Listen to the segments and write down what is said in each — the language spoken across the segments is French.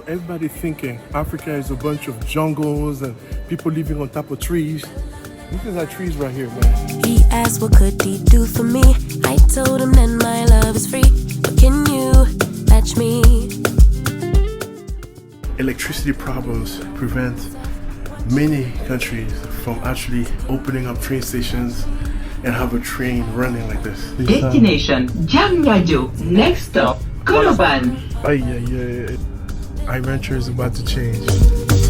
Everybody thinking Africa is a bunch of jungles and people living on top of trees. Look at that trees right here, man. He asked what could he do for me. I told him that my love is free. But can you match me? Electricity problems prevent many countries from actually opening up train stations and have a train running like this. Destination Diamniadio. Next stop Koloban. Ivaintures is about to change.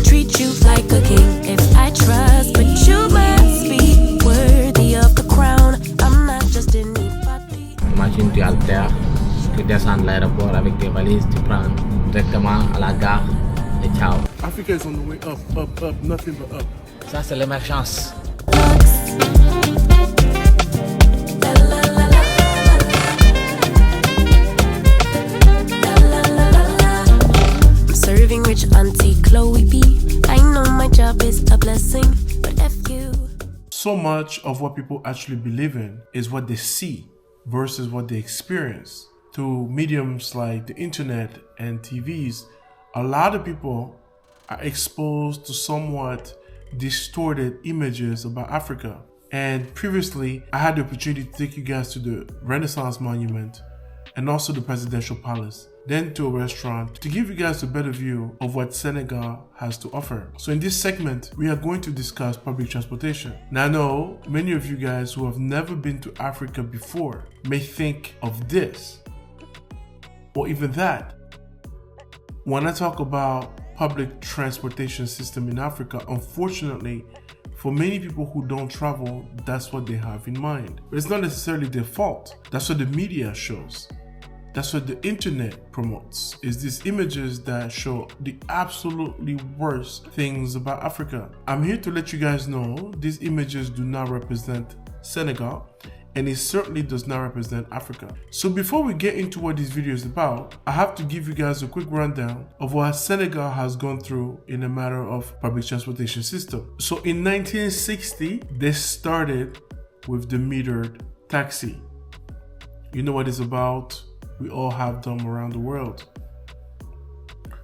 Treat you like a king if I trust, but you must be worthy of the crown. I'm not just anybody. Imagine tu as le TER, tu descends de l'aéroport avec tes valises, tu prends directement à la gare et ciao. Africa is on the way up, up, up, nothing but up. Ça c'est l'émergence. Serving rich Auntie Chloe B. I know my job is a blessing, but F you. So much of what people actually believe in is what they see versus what they experience. Through mediums like the internet and TVs, a lot of people are exposed to somewhat distorted images about Africa. And previously, I had the opportunity to take you guys to the Renaissance Monument and also the Presidential Palace, then to a restaurant to give you guys a better view of what Senegal has to offer. So in this segment, we are going to discuss public transportation. Now I know many of you guys who have never been to Africa before may think of this, or even that. When I talk about public transportation system in Africa, unfortunately, for many people who don't travel, that's what they have in mind. But it's not necessarily their fault. That's what the media shows. That's what the internet promotes, is these images that show the absolutely worst things about Africa. I'm here to let you guys know these images do not represent Senegal, and it certainly does not represent Africa. So before we get into what this video is about, I have to give you guys a quick rundown of what Senegal has gone through in a matter of public transportation system. So in 1960, they started with the metered taxi. You know what it's about? We all have them around the world.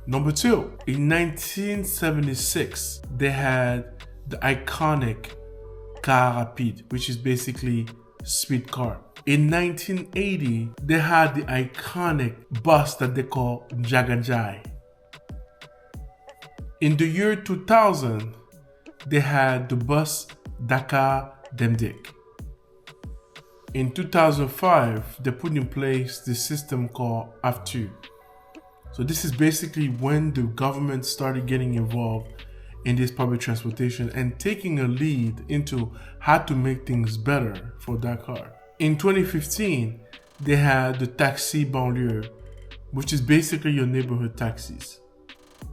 Number two, in 1976, they had the iconic car rapide, which is basically speed car. In 1980, they had the iconic bus that they call Jaganjai. In the year 2000, they had the bus Dakar TER. In 2005, they put in place the system called Ivaintures. So this is basically when the government started getting involved in this public transportation and taking a lead into how to make things better for Dakar. In 2015, they had the Taxi Banlieue, which is basically your neighborhood taxis.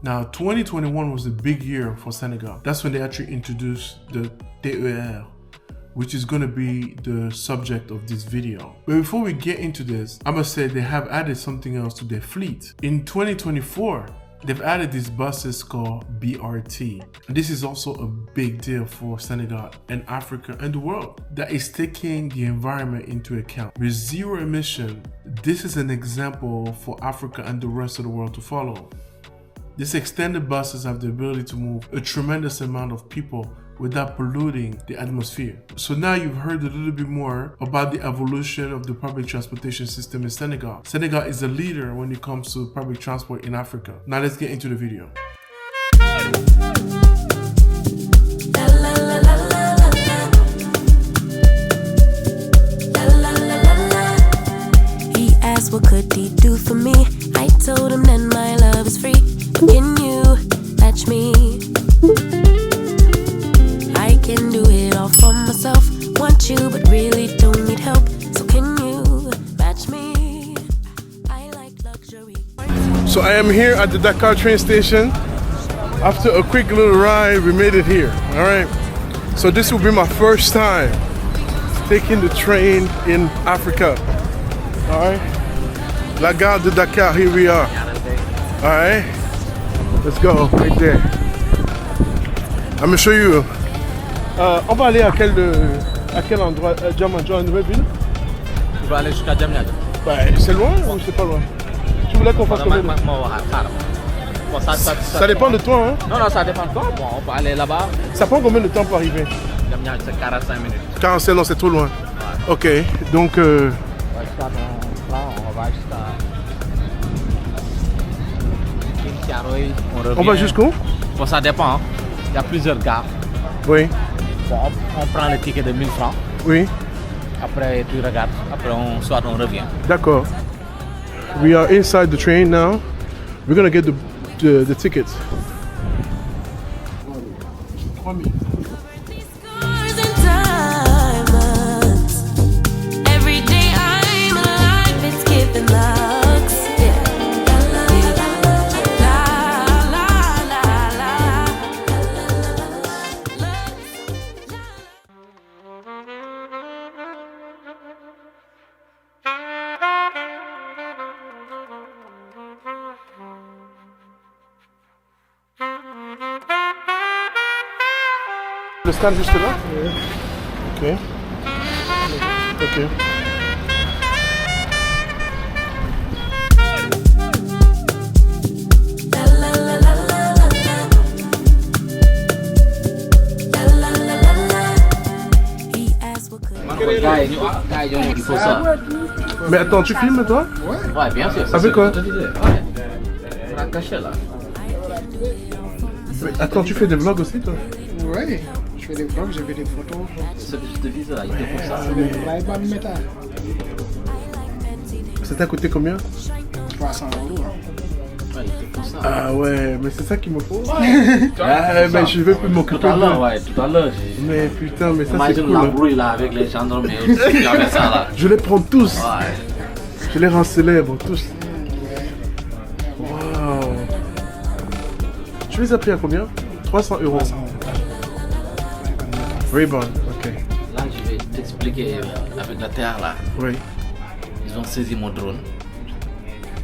Now, 2021 was a big year for Senegal. That's when they actually introduced the TER, which is going to be the subject of this video. But before we get into this, I must say they have added something else to their fleet. In 2024, they've added these buses called BRT. And this is also a big deal for Senegal and Africa and the world that is taking the environment into account. With zero emission, this is an example for Africa and the rest of the world to follow. These extended buses have the ability to move a tremendous amount of people without polluting the atmosphere. So now you've heard a little bit more about the evolution of the public transportation system in Senegal. Senegal is a leader when it comes to public transport in Africa. Now let's get into the video. He asked what could he do for me. I told him that my love is free. Can you match me? I can do it all for myself. Want you, but really don't need help. So can you match me? I like luxury. So I am here at the Dakar train station. After a quick little ride, we made it here. All right. So this will be my first time taking the train in Africa. All right. La Gare de Dakar, here we are. All right. Let's go right there. I'm gonna show you. On va aller à quel endroit? Diamniadio, une nouvelle ville? On va aller jusqu'à Diamniadio. Ouais, c'est loin ou c'est pas loin? Tu voulais qu'on fasse combien? Bon, Ça dépend de toi, hein? Non, ça dépend de toi. Bon, on peut aller là-bas. Ça prend combien de temps pour arriver? C'est 45 minutes. 45, non, c'est trop loin. Ouais. Ok, donc... On va jusqu'à là, on va jusqu'à... On va jusqu'où? Bon, ça dépend. Hein. Il y a plusieurs gares. Oui, Bon, on prend le ticket de 1000 francs. oui, Après, tu regardes. Après, soit on revient. d'accord. We are inside the train now. We're gonna get the tickets. Scars and diamonds. Every day I'm alive, it's giving lux. Yeah. La la la Le stand juste là? Ok. Ok. He asked what could Il faut ça. Mais attends, tu filmes toi? Ouais, bien sûr. Avec quoi? Ouais. On a caché là. Mais attends, tu fais des vlogs aussi toi? Ouais, je fais des vlogs, je fais des photos. C'est ce que je te disais là, il te faut ça. Live Meta, Ça t'a coûté combien? 300 €. Ouais, il te faut ça. Ah ouais, mais c'est ça qu'il me faut. Ah, mais je vais plus m'occuper Tout à l'heure, de... ouais, tout à l'heure. Mais putain, mais ça c'est Imagine cool. la hein. brouille là avec les gendarmes et autres. Tu avais ça là. Je les prends tous. Ouais. Je les rends célèbres, tous. Wow. Tu les as pris à combien? 300 €. Ray-Ban, ok. Là, je vais t'expliquer avec la TER là. Oui. Ils ont saisi mon drone.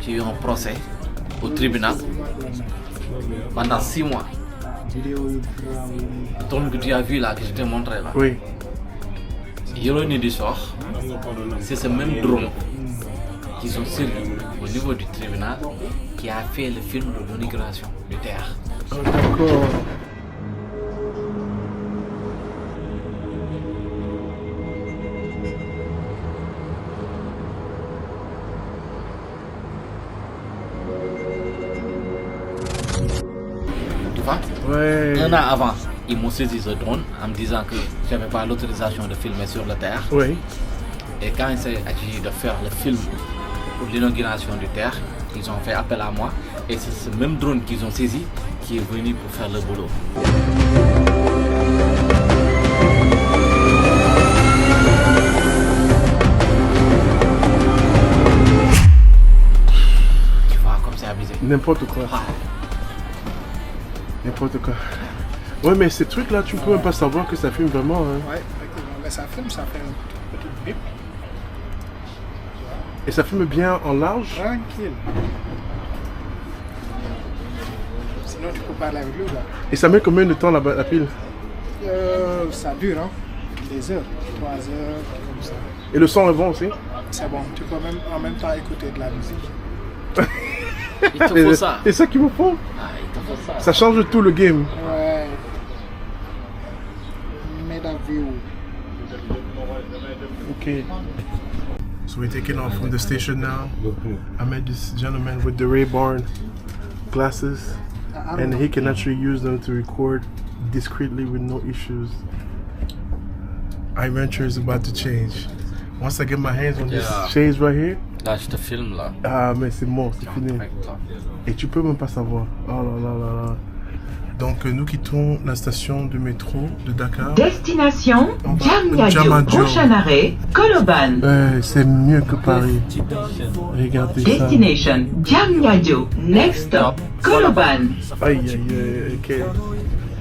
J'ai eu un procès au tribunal pendant 6 mois. Le drone que tu as vu là, que je t'ai montré là. Oui. Ironie du sort, c'est ce même drone qu'ils ont servi au niveau du tribunal qui a fait le film de l'inauguration du TER. Oh, d'accord. Tu vois? Ouais. Un an avant, ils m'ont saisi ce drone en me disant que je n'avais pas l'autorisation de filmer sur le TER. Oui. Et quand il s'est agi de faire le film pour l'inauguration du TER, ils ont fait appel à moi. Et c'est ce même drone qu'ils ont saisi qui est venu pour faire le boulot. Tu vois, comme c'est abusé. N'importe quoi. Ah, N'importe quoi. Ouais, mais ces trucs-là, tu peux même pas savoir que ça filme vraiment. Hein. Ouais, effectivement. Mais ça filme, ça fait un petit bip. Et ça filme bien en large. Tranquille. Sinon, tu peux parler avec lui là. Et ça met combien de temps la pile? Ça dure, hein. Des heures, 3 heures, comme ça. Et le son est bon aussi? C'est bon, tu peux même en même temps écouter de la musique. il te faut ça. C'est ça qu'il me faut. Ah, il te faut ça. Ça change tout le game. Ouais. Made a view. Okay. So we're taking off from the station now. I met this gentleman with the Ray-Ban glasses, and he can actually use them to record discreetly with no issues. Ivaintures is about to change. Once I get my hands on this Yeah. shades right here, Là, je te filme là. ah mais c'est mort, c'est fini. Avec toi. Et tu peux même pas savoir. Oh là là là là. Donc nous quittons la station de métro de Dakar. Destination On va- Diamniadio. Diamniadio. Prochain arrêt, Koloban. C'est mieux que Paris. Regardez ça. Destination Diamniadio. Next stop, Koloban. Aïe aïe aïe, ok.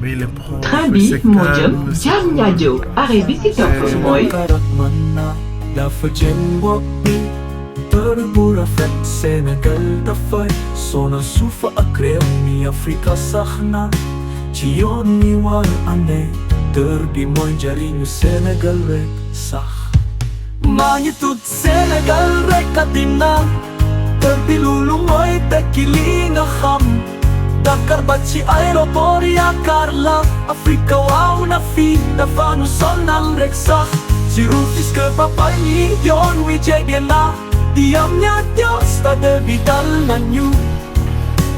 Mais il est propre, Train c'est Mojum calme. c'est- Diamniadio. Arrêt visiteur Moy. Dafa jengwak ni Terbura fet Senegal dafay Sona sufa akrem mi Afrika sahna Cion ni war ane Terbi moy jarinyo Senegal rek sah Magnitude Senegal rek katina Terbi lulungoy tekilinga kham Baci aeroportia Carla Africa wow na fita Fanu sonal reksa Si Rufis ke papani Yon wijegena Diamnya Dios tak ada bidal nanyu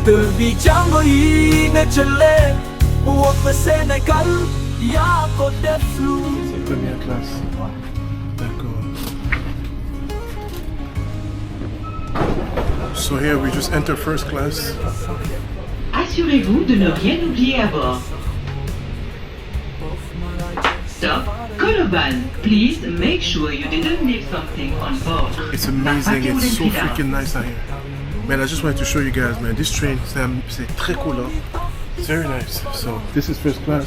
Terbijang goi ngecele Uwak ke Senegal Ya kote flu C'est première classe. D'accord. So here we just enter first class. Assurez-vous de ne rien oublier à bord. Stop, Koloban. Please make sure you didn't leave something on board. It's amazing. It's so freaking nice out here. Man, I just wanted to show you guys, man. This train, c'est très cool, hein? It's very nice. So this is first class.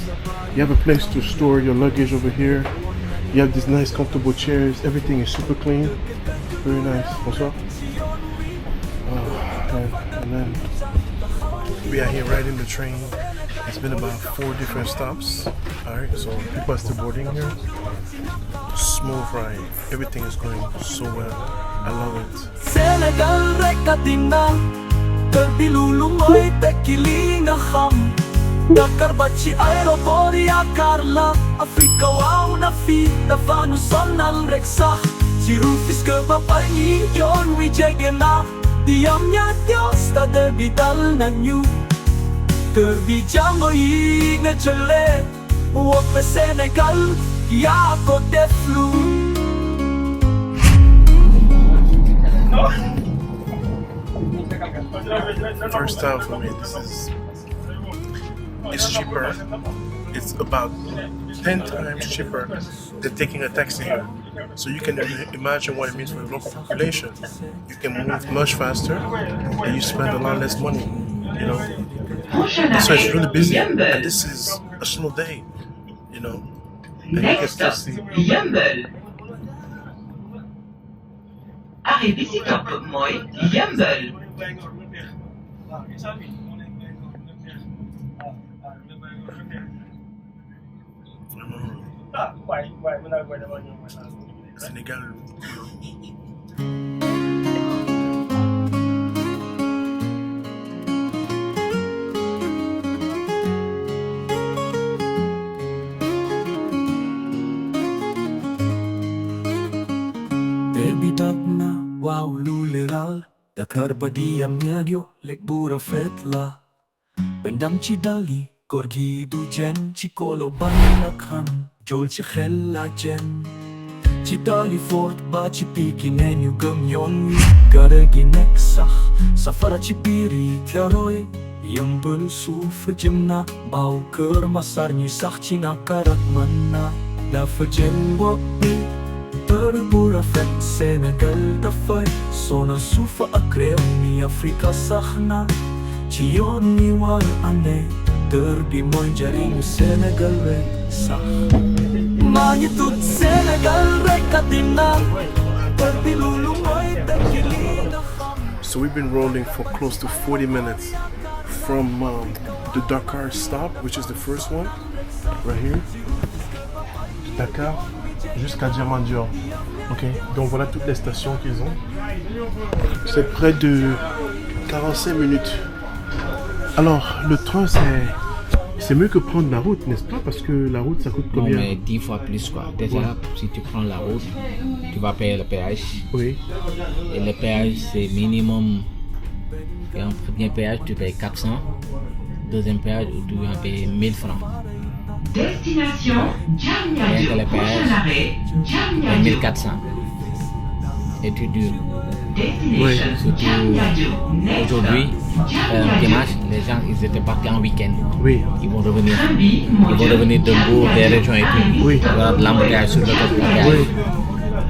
You have a place to store your luggage over here. You have these nice comfortable chairs. Everything is super clean. Very nice. Bonsoir. And then we are here riding the train. It's been about 4 different stops. Alright, so people are still boarding here. Smooth ride. Everything is going so well. I love it. Senegal rekatina Terbilulungoy tekilinga kham Dakar Baci aeroportia Carla Africa wow na fita Fanu sonal reksa Si Rufis ke papani Yon wijegena Diamnya Dios tak ada bidal nanyu Terbijang goi ngecele Uwak ke Senegal Ya kote flu First time for me. It's cheaper. It's about 10 times cheaper than taking a taxi here. So you can imagine what it means for the local population. You can move much faster and you spend a lot less money, you know. So it's really busy and this is a slow day, you know. And Next stop, Yumble. Arrêt Biciclop Moy, Yumble. Senegal. Terbitak na wow luliral Dakar badiam nyadyo lek bura fetla Bendam chidali korgi du jen chikolo banakhan Jol chikhella jen Chidali fort ba chipiki nenyu gamyon Garagi neksah Safara chipiri klaroy Yambul suf jimna Bau ker masar nyisah china karat mana La fajem wapi Terbura fet Senegal tafay Sona sufa akrem ni Afrika sahna Chiyon ni wal ane Terbi moy jaring Senegal re sah Magnitude Senegal re katina Terbi lulumoy tekilina. So we've been rolling for close to 40 minutes from the Dakar stop, which is the first one, right here. Dakar jusqu'à Diamantio. Ok, donc voilà toutes les stations qu'ils ont. C'est près de 45 minutes. Alors, le train, c'est mieux que prendre la route, n'est-ce pas? Parce que la route, ça coûte combien? Non, mais 10 fois plus quoi. Déjà, si tu prends la route, tu vas payer le péage. Oui. Et le péage, c'est minimum. Et en premier péage, tu payes 400. Deuxième péage, tu vas payer 1000 francs. Destination Rien que Diamniadio. le Prochain péage, arrêt c'est Diamniadio. 1400. Et tu dures. Destination Surtout Diamniadio. Next stop, aujourd'hui, Diamniadio. dimanche, les gens ils étaient partis en week-end. Oui. Ils vont revenir. Trabi, Ils vont revenir de Bourg, des régions et tout. Oui. Il y aura de l'embouteillage sur le côté de péage. Oui.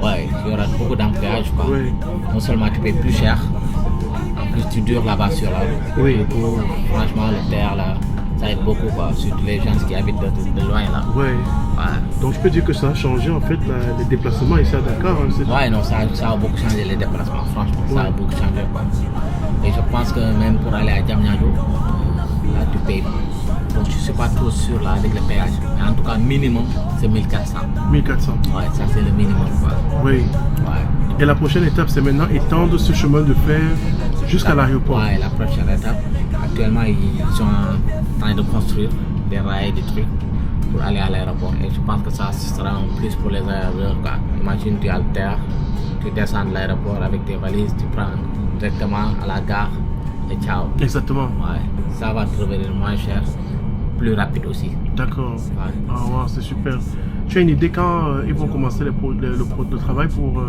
Ouais, il y aura beaucoup d'embouteillage quoi. Oui. Non seulement tu payes plus cher, en plus tu dures là-bas sur la route. Oui. Du coup, franchement, le terre là, ça aide beaucoup quoi. Surtout les gens qui habitent de loin là. Ouais. Ouais. Donc je peux dire que ça a changé en fait les déplacements ici à Dakar. Hein, Ouais, non, ça a beaucoup changé les déplacements, franchement, ça a beaucoup changé quoi. Et je pense que même pour aller à Diamniadio, là tu payes. Donc je suis pas trop sûr là avec le péage. Mais en tout cas, minimum, c'est 1400. 1400. Ouais, ça c'est le minimum quoi. Oui. Ouais. Et la prochaine étape, c'est maintenant étendre ce chemin de fer jusqu'à l'aéroport. Ouais, la prochaine étape, à actuellement, ils sont en train de construire des rails, des trucs pour aller à l'aéroport. Et je pense que ça sera un plus pour les aéroports. Imagine, tu as le TER, tu descends de l'aéroport avec tes valises, tu prends directement à la gare et ciao. Exactement. Ouais, ça va te revenir moins cher, plus rapide aussi. D'accord. Ouais. Ah wow, c'est super. Tu as une idée quand ils vont commencer le travail pour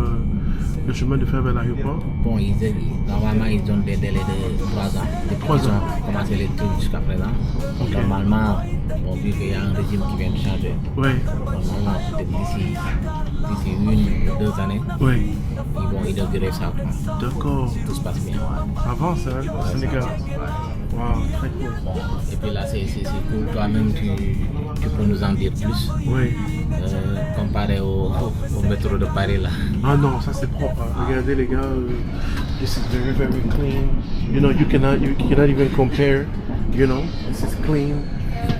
le chemin de fer vers l'aéroport? Bon, normalement, ils ont des délais de 3 ans. Depuis 3 qu'ils ans. ont commencé les trucs jusqu'à présent. Donc, normalement, bon, vu qu'il y a un régime qui vient de changer, Oui. normalement, peut-être d'ici 1 ou 2 années, Oui. ils vont inaugurer ça. Quoi. D'accord. Tout se passe bien. Ouais. Avance, hein, au Sénégal. Ouais. Wow, très cool. Bon, et puis là, c'est cool. Toi-même, tu peux nous en dire plus. Oui. Comparé au métro de Paris là. Ah non, ça c'est propre. Hein. Regardez les gars, this is very very clean. You know, you cannot even compare. You know, this is clean.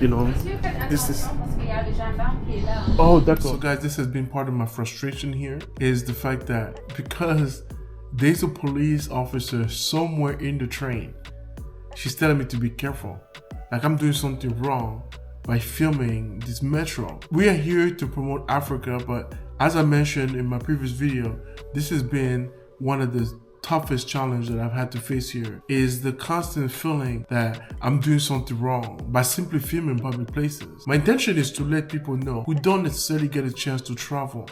You know, this is. Oh, that's so guys. This has been part of my frustration here. Is the fact that because there's a police officer somewhere in the train, she's telling me to be careful. Like I'm doing something wrong by filming this metro. We are here to promote Africa, but as I mentioned in my previous video, this has been one of the toughest challenges that I've had to face here, is the constant feeling that I'm doing something wrong by simply filming public places. My intention is to let people know who don't necessarily get a chance to travel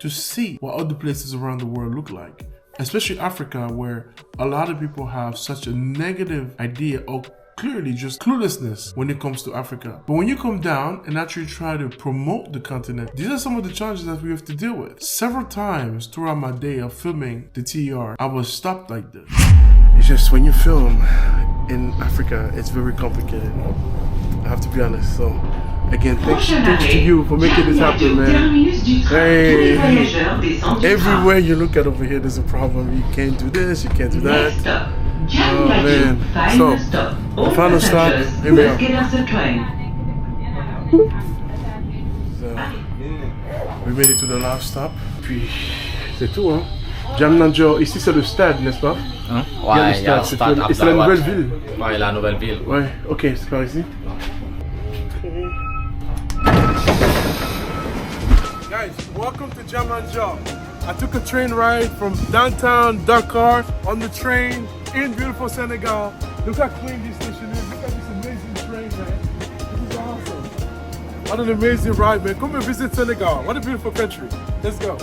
to see what other places around the world look like, especially Africa, where a lot of people have such a negative idea of clearly just cluelessness when it comes to Africa. But when you come down and actually try to promote the continent, these are some of the challenges that we have to deal with. Several times throughout my day of filming the TER, I was stopped like this. It's just when you film in Africa, it's very complicated. I have to be honest. So again, thanks to you for making this happen, man. Hey, everywhere you look at over here, there's a problem. You can't do this, you can't do that. Oh man. So, the final stop, here we are. So, we made it to the last stop. Puis, c'est tout, hein. Jamnanjo, ici c'est le stade, n'est-ce pas? Hein? Ouais, il y a le stade. Et c'est la nouvelle ville. Ouais, la nouvelle ville. Ouais, ok, c'est par ici. Guys, welcome to Jamnanjo. I took a train ride from downtown Dakar on the train in beautiful Senegal. Look how clean this station is. Look at this amazing train, man. This is awesome. What an amazing ride, man. Come and visit Senegal. What a beautiful country. Let's go.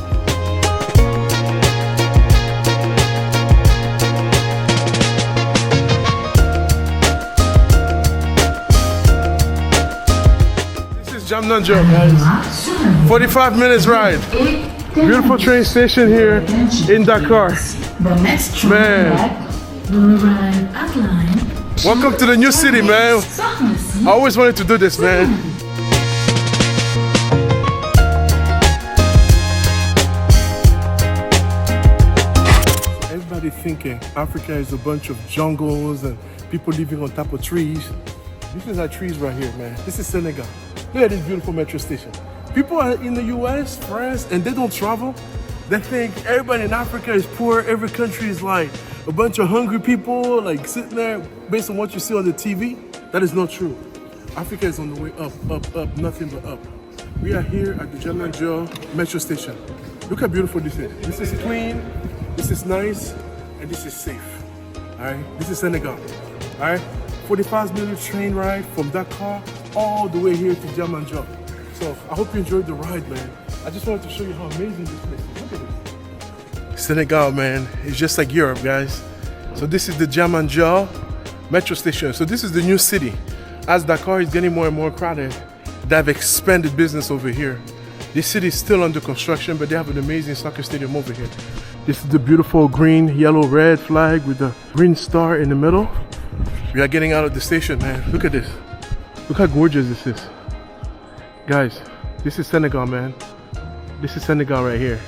This is Jamnanjo, guys. 45 minutes ride. Beautiful train station here in Dakar. The next train Man. will arrive at line. Welcome to the new city, man. I always wanted to do this, man. Everybody thinking Africa is a bunch of jungles and people living on top of trees. This is our trees right here, man. This is Senegal. Look at this beautiful metro station. People are in the US, France, and they don't travel. They think everybody in Africa is poor. Every country is like a bunch of hungry people, like sitting there based on what you see on the TV. That is not true. Africa is on the way up, up, up, nothing but up. We are here at the Jamnanjo metro station. Look how beautiful this is. This is clean, this is nice, and this is safe. All right, this is Senegal. All right, 45-minute train ride from Dakar all the way here to Jamnanjo. So I hope you enjoyed the ride, man. I just wanted to show you how amazing this place is. Look at this. Senegal, man. It's just like Europe, guys. So this is the Jamnanjo metro station. So this is the new city. As Dakar is getting more and more crowded, they have expanded business over here. This city is still under construction, but they have an amazing soccer stadium over here. This is the beautiful green, yellow, red flag with the green star in the middle. We are getting out of the station, man. Look at this. Look how gorgeous this is. Guys, this is Senegal, man. This is Senegal right here.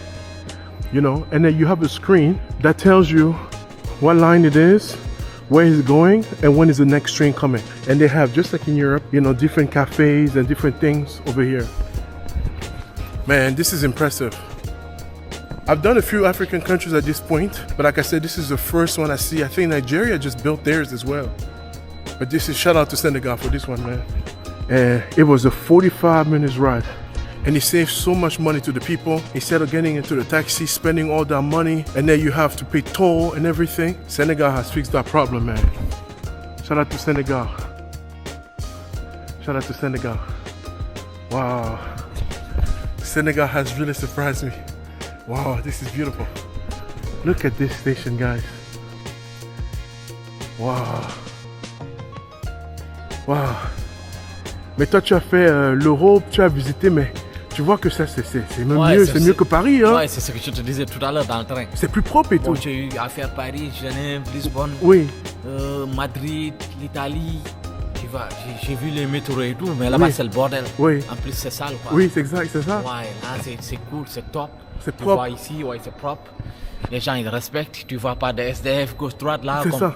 You know, and then you have a screen that tells you what line it is, where it's going, and when is the next train coming. And they have, just like in Europe, you know, different cafes and different things over here. Man, this is impressive. I've done a few African countries at this point, but like I said, this is the first one I see. I think Nigeria just built theirs as well. But this is shout out to Senegal for this one, man. And it was a 45 minutes ride. And it saved so much money to the people. Instead of getting into the taxi, spending all that money, and then you have to pay toll and everything. Senegal has fixed that problem, man. Shout out to Senegal. Shout out to Senegal. Wow. Senegal has really surprised me. Wow, this is beautiful. Look at this station, guys. Wow. Wow. Mais toi, tu as fait l'Europe, tu as visité, mais tu vois que ça, c'est même mieux, c'est mieux que Paris, hein? Ouais, c'est ce que je te disais tout à l'heure dans le train. C'est plus propre et tout. Bon, j'ai eu à faire Paris, Genève, Lisbonne, Oui. Madrid, l'Italie. Tu vois, j'ai vu les métros et tout, mais là-bas c'est le bordel. Oui. En plus c'est sale, quoi. Oui, c'est exact, c'est ça. Ouais, là c'est cool, c'est top. C'est Tu propre. vois ici, ouais, c'est propre. Les gens ils respectent, tu vois pas de SDF gauche-droite là. C'est ça.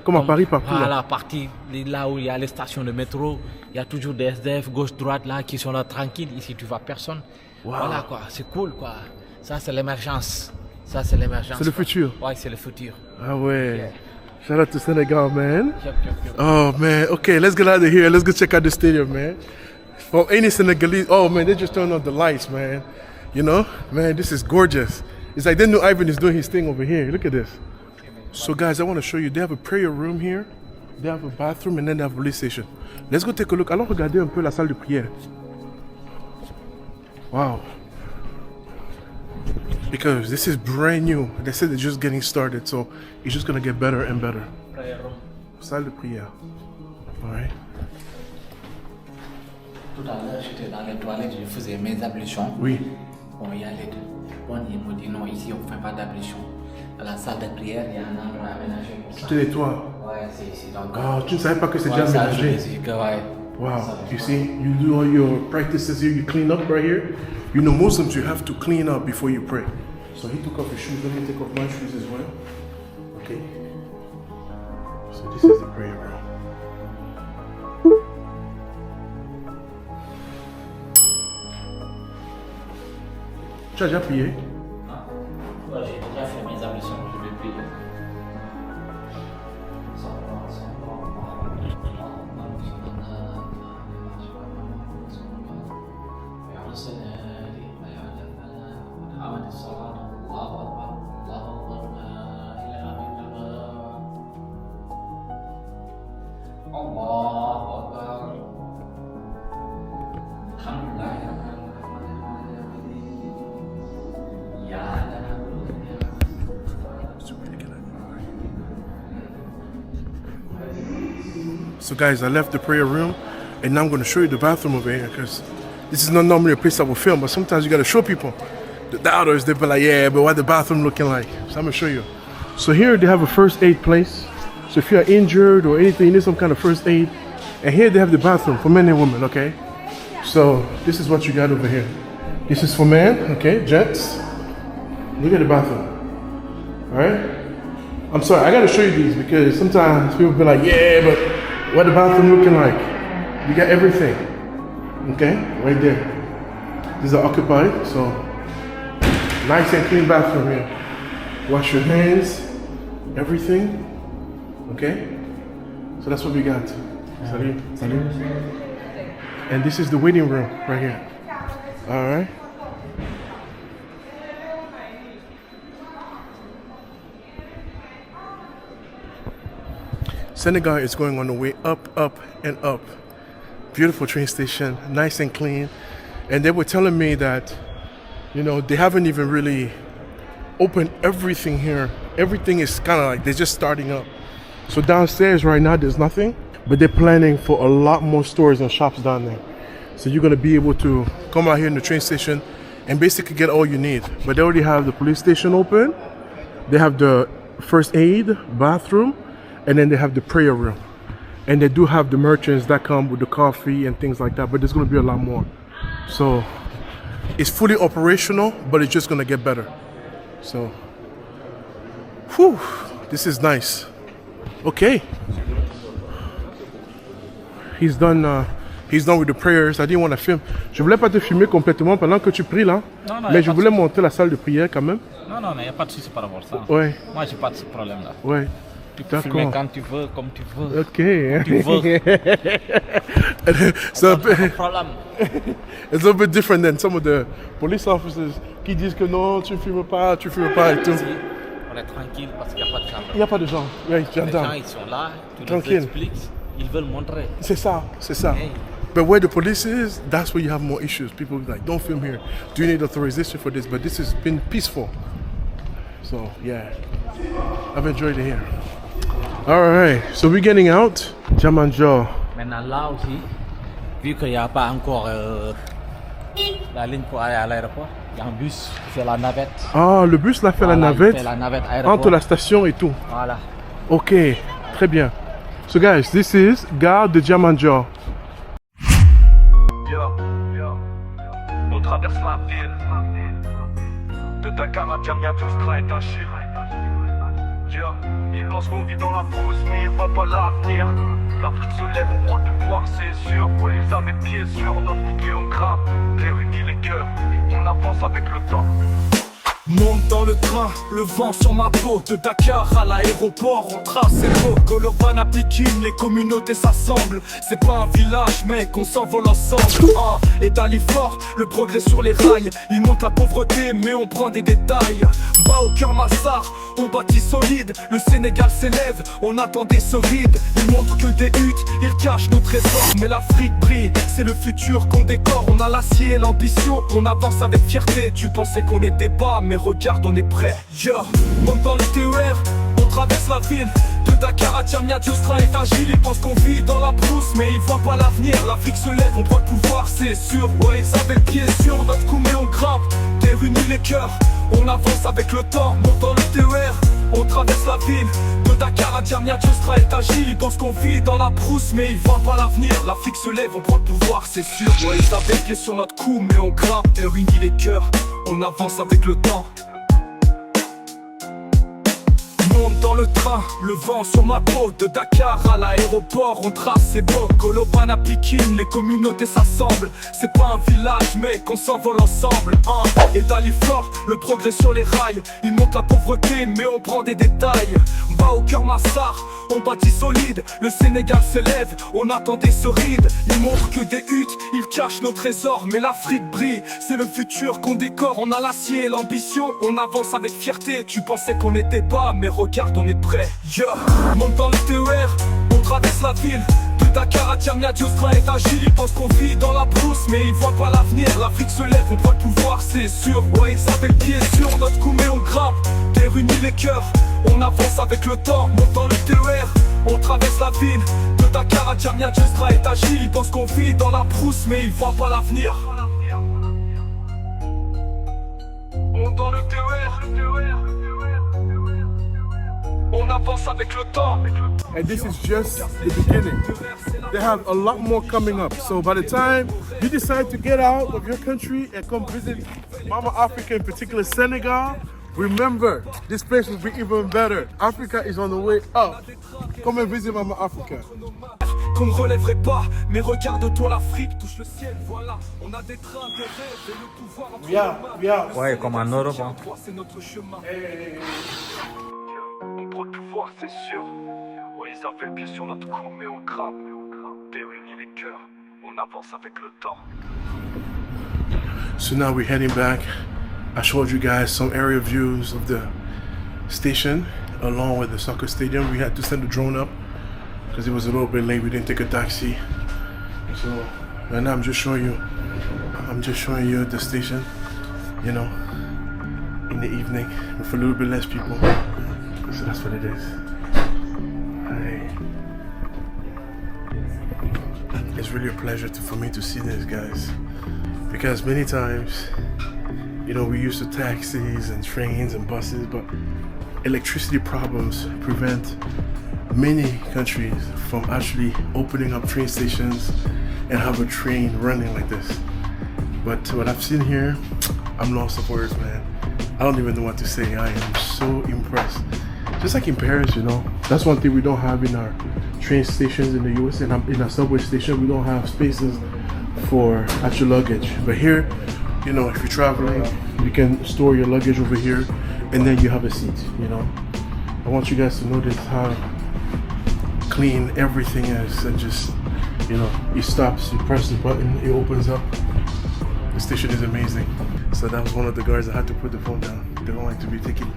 Comme à Paris, partout, là. Voilà, partie là où il y a les stations de métro, il y a toujours des SDF gauche-droite là qui sont là tranquilles. Ici tu vois personne. Wow. Voilà quoi, c'est cool quoi. Ça c'est l'émergence. Ça c'est l'émergence. C'est le quoi. futur. Ouais, c'est le futur. Ah ouais. Shout out to Senegal, man. Yep. Oh man, okay, let's get out of here. Let's go check out the stadium, man. From any Senegalese, oh man, they just turned on the lights, man. You know, man, this is gorgeous. It's like they knew Ivan is doing his thing over here. Look at this. So guys, I want to show you, they have a prayer room here, they have a bathroom, and then they have a police station. Let's go take a look. Allons regarder un peu la salle de prière. Wow. Because this is brand new. They said they're just getting started, so it's just gonna get better and better. Salle de prière. Alright. Tout à l'heure, j'étais dans les toilettes, je faisais mes ablutions. Oui. Bon, il y a les deux. Bon, il me dit non, ici on ne fait pas d'ablution. À la salle de prière, il y a un endroit aménagé pour ça. Tu nettoies. Ouais, c'est ici. Donc, Oh, tu ne savais pas que c'est ouais, déjà ça, aménagé. je me dis que, ouais. Wow. You see, you do all your practices here, you clean up right here. You know, Muslims, you have to clean up before you pray. So he took off his shoes. Let me take off my shoes as well. Okay. So this is the prayer room. Tu as déjà prié? Ouais, j'ai déjà fait mes ablutions, je vais prier. So guys, I left the prayer room and now I'm going to show you the bathroom over here because this is not normally a place I will film, but sometimes you got to show people. The doubters, they'll be like, yeah, but what the bathroom looking like? So I'm going to show you. So here they have a first aid place. So if you're injured or anything, you need some kind of first aid. And here they have the bathroom for men and women, okay? So this is what you got over here. This is for men, okay, gents. Look at the bathroom, all right? I'm sorry, I got to show you these because sometimes people be like, yeah, but what the bathroom looking like? You got everything, okay, right there. These are occupied, so nice and clean bathroom here. Wash your hands, everything, okay? So that's what we got. Salut, salut. And this is the waiting room right here. All right. Senegal is going on the way up, up, and up. Beautiful train station, nice and clean. And they were telling me that, you know, they haven't even really opened everything here. Everything is kind of like they're just starting up. So downstairs right now, there's nothing, but they're planning for a lot more stores and shops down there. So you're gonna be able to come out here in the train station and basically get all you need. But they already have the police station open. They have the first aid, bathroom, and then they have the prayer room. And they do have the merchants that come with the coffee and things like that, but there's gonna be a lot more. So it's fully operational, but it's just gonna get better. So, whew, this is nice. Okay. He's done with the prayers. I didn't want to film. Je voulais pas te filmer complètement pendant que tu pries là. Non, non, mais je voulais montrer la salle de prière quand même. Non, non, mais il n'y a pas de souci par rapport à ça. Ouais. Moi, j'ai pas de ce problème-là. Ouais. Tu peux filmer D'accord. quand tu veux, comme tu veux. Ok. Tu veux. So Pas de problème. it's a bit different than some of the police officers qui disent que non, tu filmes pas et tout. Ici, on est tranquille parce qu'il n'y a pas de gens. Il n'y a pas de gens. Oui, Les j'entends. gens, ils sont là, tu Tranquille. les expliques, ils veulent montrer. C'est ça. Hey. But where the police is, that's where you have more issues. People like, don't film here. Do you need authorization for this? But this has been peaceful. So yeah, I've enjoyed it here. All right, so we're getting out. Jamanjo. Maintenant là aussi, vu qu'il n'y a pas encore la ligne pour aller à l'aéroport, il y a un bus qui fait la navette. Ah, le bus là fait Voilà, la il navette fait la navette aéroport. entre la station et tout. Voilà. Ok, très bien. So guys, this is Gare de Jamanjo. On traverse la ville. De Dakar à Djamia, tout sera étaché. Ils pensent qu'on vit dans la brousse, mais ils voient pas l'avenir. L'Afrique se lève, on prend le pouvoir, c'est sûr. Ouais, ils avaient pieds sur notre pied, on grimpe. Réunit les cœurs, on avance avec le temps. Monte dans le train, le vent sur ma peau. De Dakar à l'aéroport, on trace c'est beau. Koloban à Pékin, les communautés s'assemblent. C'est pas un village, mec, on s'envole ensemble. Et d'Alifort, le progrès sur les rails. Il monte la pauvreté, mais on prend des détails. Bas au cœur Massar, on bâtit solide. Le Sénégal s'élève, on attend des solides. Ils montrent que des huttes, ils cachent nos trésors. Mais l'Afrique brille, c'est le futur qu'on décore. On a l'acier et l'ambition, on avance avec fierté. Tu pensais qu'on était bas, mais regarde, on est prêt. Monte dans le TER, on traverse la ville. De Dakar à Djamia, Diostra est agile. Ils pensent qu'on vit dans la brousse, mais ils voient pas l'avenir. L'Afrique se lève, on prend le pouvoir, c'est sûr. Ouais, ils avaient le pied sur notre cou, mais on grimpe. Réunit les cœurs, on avance avec le temps. Monte dans le TER, on traverse la ville. De Dakar à Djamia, Diostra est agile. Ils pensent qu'on vit dans la brousse, mais ils voient pas l'avenir. L'Afrique se lève, on prend le pouvoir, c'est sûr. Ouais, ils avaient le pied sur notre cou, mais on grimpe. Réunit les cœurs, on avance avec le temps. Monte dans le train, le vent sur ma peau. De Dakar à l'aéroport, on trace, c'est beau. Koloban à Pékin, les communautés s'assemblent. C'est pas un village, mec, on s'envole ensemble. Et d'Alifort, le progrès sur les rails. Il monte la pauvreté, mais on prend des détails. Bas au cœur Massar, on bâtit solide. Le Sénégal s'élève, on attend des cerides. Ils montrent que des huttes, ils cachent nos trésors. Mais l'Afrique brille, c'est le futur qu'on décore. On a l'acier et l'ambition, on avance avec fierté. Tu pensais qu'on était bas, mais regarde, on est prêt. Monte dans le TER, on traverse la ville. De Dakar à Djamia, Diostra est agile. Ils pensent qu'on vit dans la brousse, mais ils voient pas l'avenir. L'Afrique se lève, on prend le pouvoir, c'est sûr. Ouais, ils avaient le pied sur notre cou, mais on grimpe. Réunit les cœurs, on avance avec le temps. Monte dans le TER, on traverse la ville. De Dakar à Djamia, Diostra est agile. Ils pensent qu'on vit dans la brousse, mais ils voient pas l'avenir. Monte dans le TER, on avance avec le temps. And this is just the beginning. They have a lot more coming up. So by the time you decide to get out of your country and come visit Mama Africa, in particular Senegal, remember, this place will be even better. Africa is on the way up. Come and visit Mama Africa. Qu'on ne relèverait pas, mais regarde-toi, l'Afrique touche le ciel, voilà. On a des trains, des rêves et le pouvoir entre nos mains. Ouais, comme en Europe. Hein. C'est notre chemin. On prend le pouvoir, c'est sûr. Ouais, ils avaient le pied sur notre cou, mais on grimpe. Réunit les cœurs, on avance avec le temps. So now we're heading back. I showed you guys some area views of the station along with the soccer stadium. We had to send the drone up because it was a little bit late. We didn't take a taxi. So right now I'm just showing you the station, you know, in the evening with a little bit less people. So that's what it is. Hey. It's really a pleasure for me to see this, guys, because many times, you know, we used to taxis and trains and buses, but electricity problems prevent many countries from actually opening up train stations and have a train running like this. But what I've seen here, I'm lost for words, man. I don't even know what to say. I am so impressed. Just like in Paris, you know, that's one thing we don't have in our train stations in the US, and in our subway station, we don't have spaces for actual luggage. But here, you know, if you're traveling, you can store your luggage over here, and then you have a seat, you know. I want you guys to notice how clean everything is, and just, you know, you stops, you press the button, it opens up. The station is amazing. So that was one of the guards that had to put the phone down. They don't like to be taking,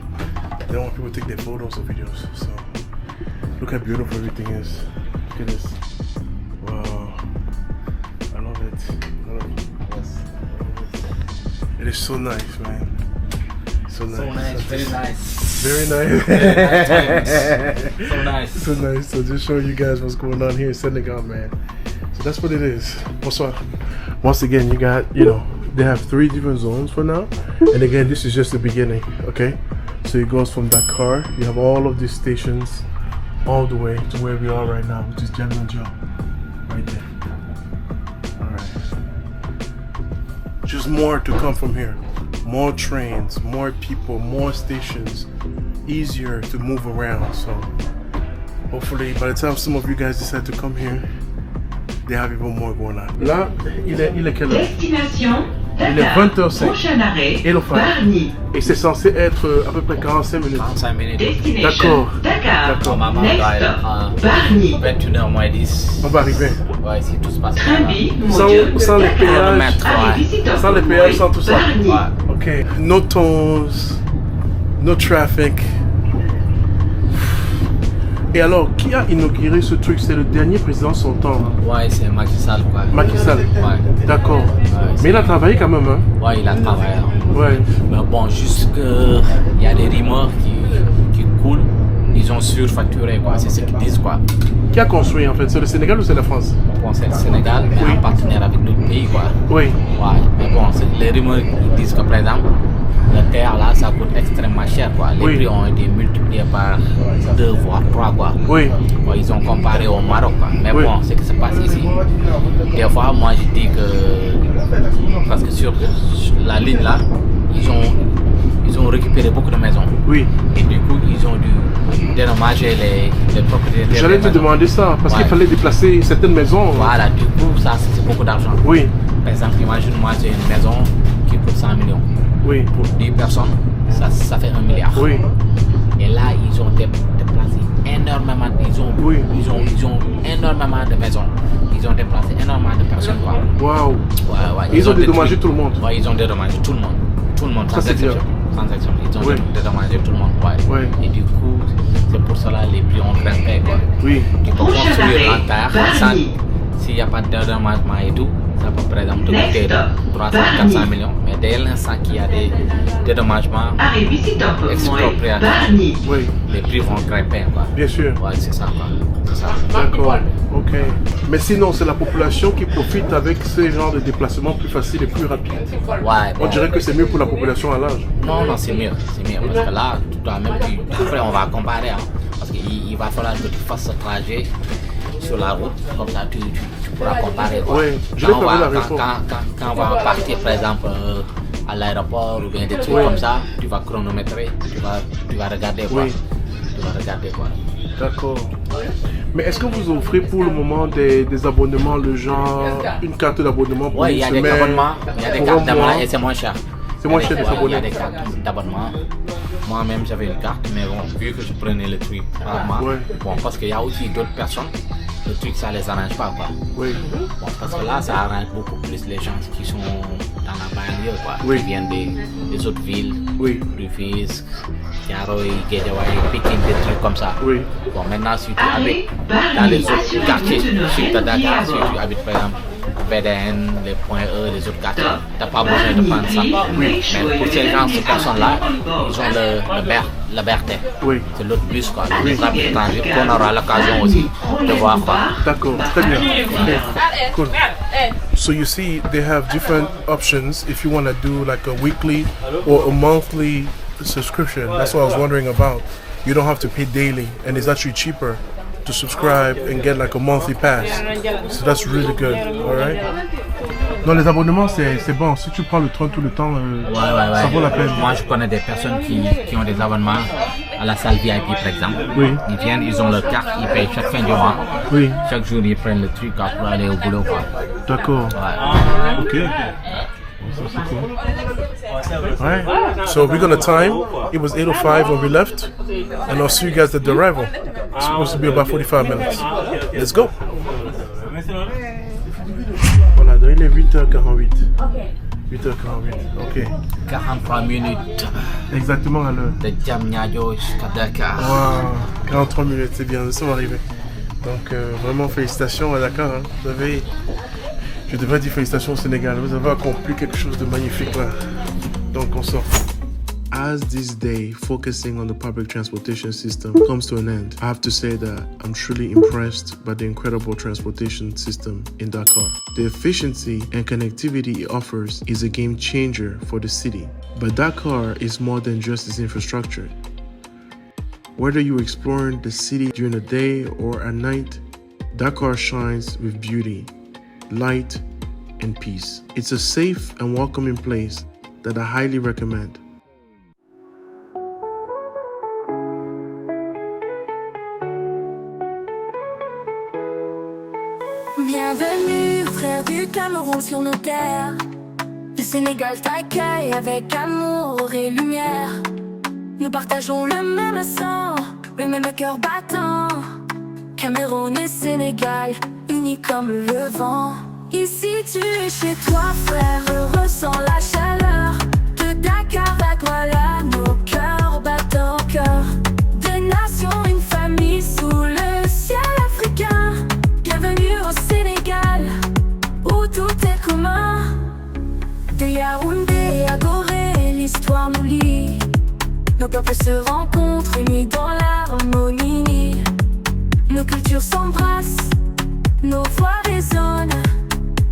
they don't want people to take their photos or videos. So look how beautiful everything is. Look at this. Wow. I love it. I love it. Yes. It is so nice, man. So nice. So nice, very nice. Very nice. So nice. So nice. So just showing you guys what's going on here in Senegal, man. So that's what it is. Bonsoir. Once again, you got, you know, they have 3 different zones for now. And again, this is just the beginning, okay? So it goes from Dakar. You have all of these stations all the way to where we are right now, which is General Joe. Right there. Alright. Just more to come from here. More trains, more people, more stations. Easier to move around. So hopefully by the time some of you guys decide to come here, they have even more going on. Là, il est quelle heure? Destination Il est Dakar. 20h05. Prochain arrêt, Et le phare. Bargny. Et c'est censé être à peu près 45 minutes. 45 minutes. Destination D'accord. Dakar. D'accord. Maman Next doit stop, être à Bargny. 21h moins 10. On va arriver. Ouais, si tout se passe bien. Train-B, Sans module les Dakar. péages. Arrêt visiteur Sans les péages, sans tout ça. Bargny. Ouais. Ok. No tolls, no traffic. Et alors, qui a inauguré ce truc? C'est le dernier président sortant. Ouais, c'est Macky Sall, quoi. Macky Sall. Ouais. D'accord. c'est- Mais il a travaillé quand même, hein? Ouais, il a travaillé. Ouais. Mais bon, juste que il y a des rumeurs qui coulent. Ils ont surfacturé, quoi. C'est ce qu'ils disent, quoi. Qui a construit en fait? C'est le Sénégal ou c'est la France? Bon, c'est le Sénégal, mais Oui. en partenaire avec d'autres pays, quoi. Oui. Ouais, mais bon, les rumeurs ils disent que par exemple, le terre là, ça coûte extrêmement cher, quoi. Les Oui. prix ont été multipliés par 2 voire 3, quoi. Oui. Ouais, ils ont comparé au Maroc, quoi. Mais Oui. bon, ce qui se passe ici, des fois, moi je dis que, parce que sur la ligne là, ils ont récupéré beaucoup de maisons. Oui. Et du coup, ils ont dû dédommager les propriétaires. J'allais des te maisons. demander ça, parce qu'il Ouais. fallait déplacer certaines maisons. Voilà, du coup, ça c'est beaucoup d'argent. Oui. Par exemple, imagine moi j'ai une maison qui coûte 100 millions. Oui. Pour 10 personnes, ça fait 1 milliard. Oui. Et là, ils ont déplacé énormément, ils ont énormément de maisons. Ils ont déplacé énormément de personnes, quoi. Waouh. Ouais, Ils ont dédommagé détruit- tout le monde. Ouais, ils ont dédommagé tout le monde. Tout le monde, Ça, sans c'est bien. exception. Sans exception. Ils ont Oui. dédommagé tout le monde, ouais. Ouais. Et du coup, c'est pour cela les prix ont grimpé, quoi. Oui. Tu peux Prochain construire arrêt, en terre, Bargny. s'il n'y a pas de dédommagement et tout, ça peut par exemple te Next coûter stop, 300, Bargny. 400 millions. Mais dès l'instant qu'il y a des dédommagements, Arrêt visiteur point Expropriation. Bargny. Oui. les prix vont grimper, quoi. Bien sûr. Ouais, c'est ça, quoi. C'est ça. D'accord. Ok. Mais sinon, c'est la population qui profite avec ces genres de déplacements plus faciles et plus rapides. Ouais, On bon. dirait que c'est mieux pour la population à large. Non, non, c'est mieux. C'est mieux. Parce que là, toi-même, après, on va comparer. Hein, parce qu'il va falloir que tu fasses ce trajet sur la route. Comme ça, tu pourras comparer, quoi. Oui, je vais Quand on faire va- la réponse. quand on va partir, par exemple, à l'aéroport ou bien des trucs Oui. comme ça, tu vas chronométrer, tu vas regarder, quoi. Oui. Tu vas regarder, quoi. D'accord. Mais est-ce que vous offrez pour le moment des abonnements, le genre une carte d'abonnement pour Ouais, il une y a semaine, des abonnements, il y a des pour cartes un d'abonnement mois? et c'est moins cher. C'est moins cher de Il y a s'abonner. des cartes d'abonnement. Moi-même, j'avais une carte, mais bon, vu que je prenais le truc rarement, Ouais. bon, parce qu'il y a aussi d'autres personnes, le truc, ça les arrange pas, quoi. Oui. Bon, parce que là, ça arrange beaucoup plus les gens qui sont dans la banlieue, quoi. Oui. Qui viennent des autres villes, Oui. Rufisque, Thiaroye, Guédiawaye, Pikine, des trucs comme ça. Oui. Bon, maintenant, si tu Arrêt, habites Bargny. dans les autres Assurez-vous quartiers, de ne sur rien Dakar, y si avoir. tu habites par exemple VDN, les points E, les autres quartiers, Stop. t'as pas besoin de prendre ça. Bargny, make sure Mais pour you ces didn't gens, miss ces personnes-là, something on ils ont board. le BRT. Oui. C'est l'autre bus, quoi. Le Oui. rapide transit qu'on aura l'occasion aussi de voir, quoi. D'accord. Très bien. Okay. Cool. So you see, they have different options if you want to do like a weekly or a monthly subscription. That's what I was wondering about. You don't have to pay daily, and it's actually cheaper to subscribe and get like a monthly pass. So that's really good. All right. Non, les abonnements, c'est bon. Si tu prends le train tout le temps, ça vaut la peine. Moi, je connais des personnes qui ont des abonnements à la salle VIP, par exemple. Oui. Ils viennent, ils ont leur carte, ils payent chaque fin du mois. Oui. Chaque jour, ils prennent le truc pour aller au boulot, quoi. D'accord. Ouais. Ok. Ça, c'est cool. Right? So we're gonna time. It was 8:05 when we left, and I'll see you guys at the arrival. It's supposed to be about 45 minutes. Let's go. Voilà, donc il est 8h48. 8h48. Ok. 43 minutes Exactement à l'heure. de Diamniadio jusqu'à Dakar. Wow, 43 minutes, c'est bien, nous sommes arrivés. Donc vraiment félicitations à Dakar. Hein. Vous avez, je devrais dire félicitations au Sénégal. Vous avez accompli quelque chose de magnifique là. Donc on sort. As this day focusing on the public transportation system comes to an end, I have to say that I'm truly impressed by the incredible transportation system in Dakar. The efficiency and connectivity it offers is a game changer for the city. But Dakar is more than just its infrastructure. Whether you're exploring the city during the day or at night, Dakar shines with beauty, light, and peace. It's a safe and welcoming place that I highly recommend. Bienvenue, frères du Cameroun sur nos terres. Le Sénégal t'accueille avec amour et lumière. Nous partageons le même sang, le même cœur battant. Cameroun et Sénégal, unis comme le vent. Ici tu es chez toi, frère, ressens la chaleur. De Dakar à Douala, nos cœurs battent encore. Deux nations, une famille sous le ciel africain. Bienvenue au Sénégal, où tout est commun. De Yaoundé à Gorée, l'histoire nous lie. Nos peuples se rencontrent, unis dans l'harmonie. Nos cultures s'embrassent, nos voix résonnent.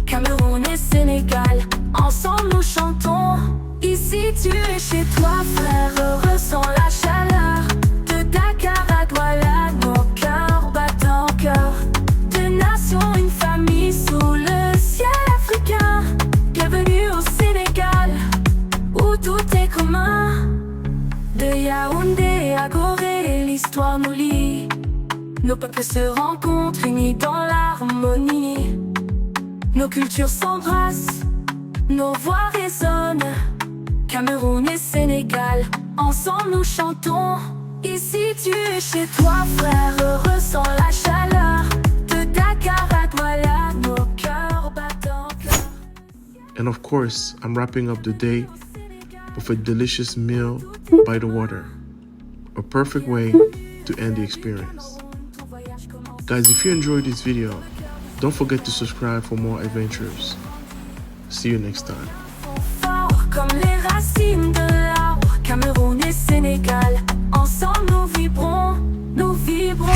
Cameroun et Sénégal, ensemble nous chantons. Ici tu es chez toi, frère, ressens la chaleur. De Dakar à Douala, nos cœurs battent encore. Deux nations, une famille sous le ciel africain. Bienvenue au Sénégal, où tout est commun. De Yaoundé à Gorée, l'histoire nous lie. Nos peuples se rencontrent, unis dans l'harmonie. Nos cultures s'embrassent, nos voix résonnent. Cameroun et Sénégal, ensemble nous chantons. Ici tu es chez toi, frère, ressens la chaleur. De Dakar à Douala, nos cœurs battent encore. And of course, I'm wrapping up the day with a delicious meal by the water. A perfect way to end the experience. Guys, if you enjoyed this video, don't forget to subscribe for more adventures. See you next time. Fort comme les racines de l'arbre. Cameroun et Sénégal, ensemble nous vibrons, nous vibrons.